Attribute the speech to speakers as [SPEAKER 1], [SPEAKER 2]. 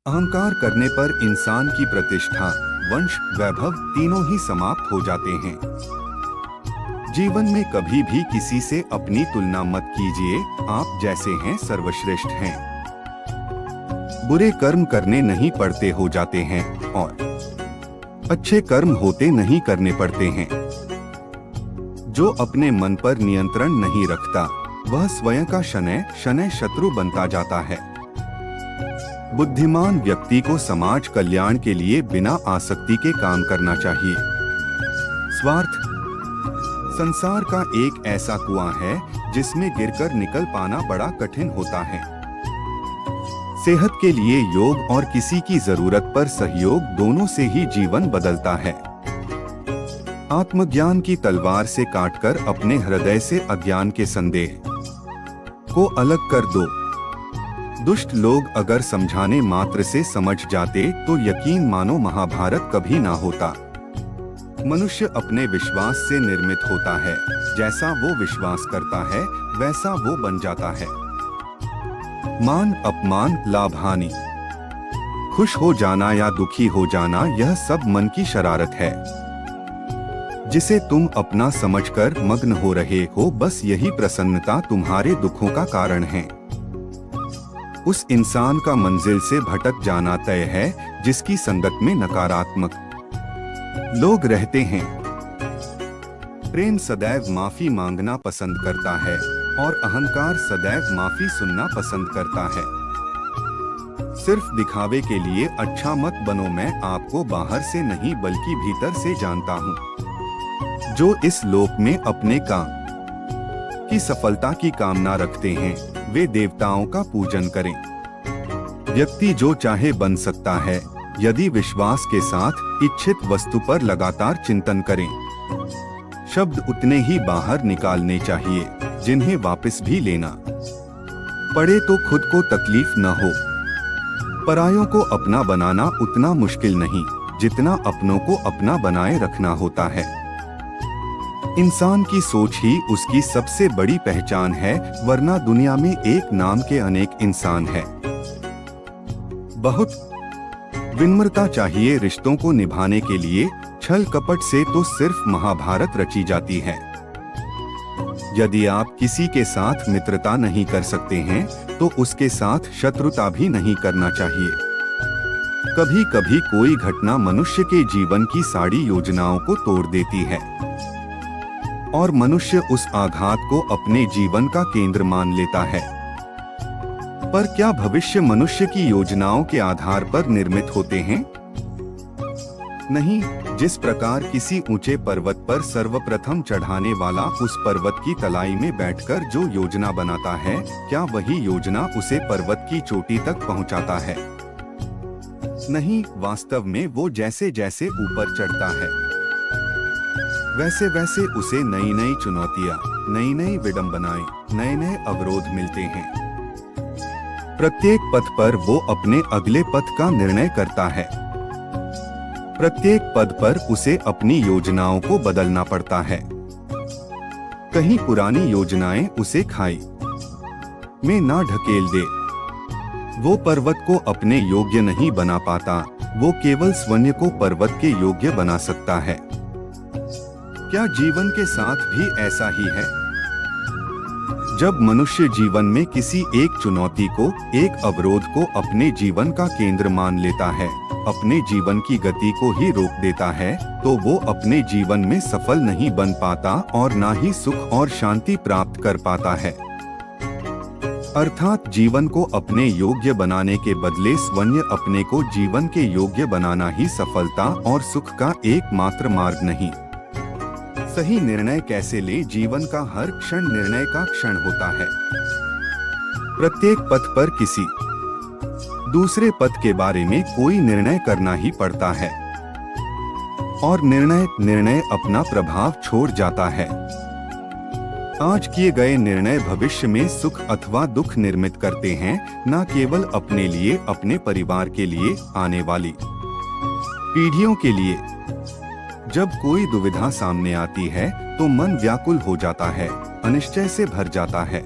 [SPEAKER 1] अहंकार करने पर इंसान की प्रतिष्ठा, वंश, वैभव तीनों ही समाप्त हो जाते हैं। जीवन में कभी भी किसी से अपनी तुलना मत कीजिए, आप जैसे हैं सर्वश्रेष्ठ हैं। बुरे कर्म करने नहीं पड़ते हो जाते हैं और अच्छे कर्म होते नहीं करने पड़ते हैं। जो अपने मन पर नियंत्रण नहीं रखता, वह स्वयं का शनैः शनैः शत्रु बनता जाता है। बुद्धिमान व्यक्ति को समाज कल्याण के लिए बिना आसक्ति के काम करना चाहिए। स्वार्थ संसार का एक ऐसा कुआं है जिसमें गिरकर निकल पाना बड़ा कठिन होता है। सेहत के लिए योग और किसी की जरूरत पर सहयोग दोनों से ही जीवन बदलता है। आत्मज्ञान की तलवार से काटकर अपने हृदय से अज्ञान के संदेह को अलग कर दो। दुष्ट लोग अगर समझाने मात्र से समझ जाते तो यकीन मानो महाभारत कभी ना होता। मनुष्य अपने विश्वास से निर्मित होता है, जैसा वो विश्वास करता है वैसा वो बन जाता है। मान अपमान लाभ हानि, खुश हो जाना या दुखी हो जाना, यह सब मन की शरारत है जिसे तुम अपना समझकर मग्न हो रहे हो। बस यही प्रसन्नता तुम्हारे दुखों का कारण है। उस इंसान का मंजिल से भटक जाना तय है जिसकी संगत में नकारात्मक लोग रहते हैं। प्रेम सदैव माफी मांगना पसंद करता है और अहंकार सदैव माफी सुनना पसंद करता है। सिर्फ दिखावे के लिए अच्छा मत बनो। मैं आपको बाहर से नहीं बल्कि भीतर से जानता हूँ। जो इस लोक में अपने काम की सफलता की कामना रखते हैं, वे देवताओं का पूजन करें। व्यक्ति जो चाहे बन सकता है यदि विश्वास के साथ इच्छित वस्तु पर लगातार चिंतन करें। शब्द उतने ही बाहर निकालने चाहिए जिन्हें वापस भी लेना पड़े तो खुद को तकलीफ न हो। परायों को अपना बनाना उतना मुश्किल नहीं जितना अपनों को अपना बनाए रखना होता है। इंसान की सोच ही उसकी सबसे बड़ी पहचान है, वरना दुनिया में एक नाम के अनेक इंसान हैं। बहुत विनम्रता चाहिए रिश्तों को निभाने के लिए। छल कपट से तो सिर्फ महाभारत रची जाती है। यदि आप किसी के साथ मित्रता नहीं कर सकते हैं तो उसके साथ शत्रुता भी नहीं करना चाहिए। कभी कभी कोई घटना मनुष्य के जीवन की सारी योजनाओं को तोड़ देती है और मनुष्य उस आघात को अपने जीवन का केंद्र मान लेता है। पर क्या भविष्य मनुष्य की योजनाओं के आधार पर निर्मित होते हैं? नहीं। जिस प्रकार किसी ऊंचे पर्वत पर सर्वप्रथम चढ़ाने वाला उस पर्वत की तलाई में बैठकर जो योजना बनाता है, क्या वही योजना उसे पर्वत की चोटी तक पहुंचाता है? नहीं। वास्तव में वो जैसे जैसे ऊपर चढ़ता है वैसे वैसे उसे नई नई चुनौतियां, नई नई विडंबनाएं, नए नए अवरोध मिलते हैं। प्रत्येक पथ पर वो अपने अगले पथ का निर्णय करता है। प्रत्येक पद पर उसे अपनी योजनाओं को बदलना पड़ता है। कहीं पुरानी योजनाएं उसे खाई में ना ढकेल दे। वो पर्वत को अपने योग्य नहीं बना पाता, वो केवल स्वयं को पर्वत के योग्य बना सकता है। क्या जीवन के साथ भी ऐसा ही है? जब मनुष्य जीवन में किसी एक चुनौती को, एक अवरोध को अपने जीवन का केंद्र मान लेता है, अपने जीवन की गति को ही रोक देता है, तो वो अपने जीवन में सफल नहीं बन पाता और ना ही सुख और शांति प्राप्त कर पाता है। अर्थात जीवन को अपने योग्य बनाने के बदले स्वयं अपने को जीवन के योग्य बनाना ही सफलता और सुख का एकमात्र मार्ग नहीं। सही निर्णय कैसे ले? जीवन का हर क्षण निर्णय का क्षण होता है। प्रत्येक पथ पर किसी दूसरे पथ के बारे में कोई निर्णय करना ही पड़ता है और निर्णय अपना प्रभाव छोड़ जाता है। आज किए गए निर्णय भविष्य में सुख अथवा दुख निर्मित करते हैं, न केवल अपने लिए, अपने परिवार के लिए, आने वाली पीढ़ियों के लिए। जब कोई दुविधा सामने आती है तो मन व्याकुल हो जाता है, अनिश्चय से भर जाता है।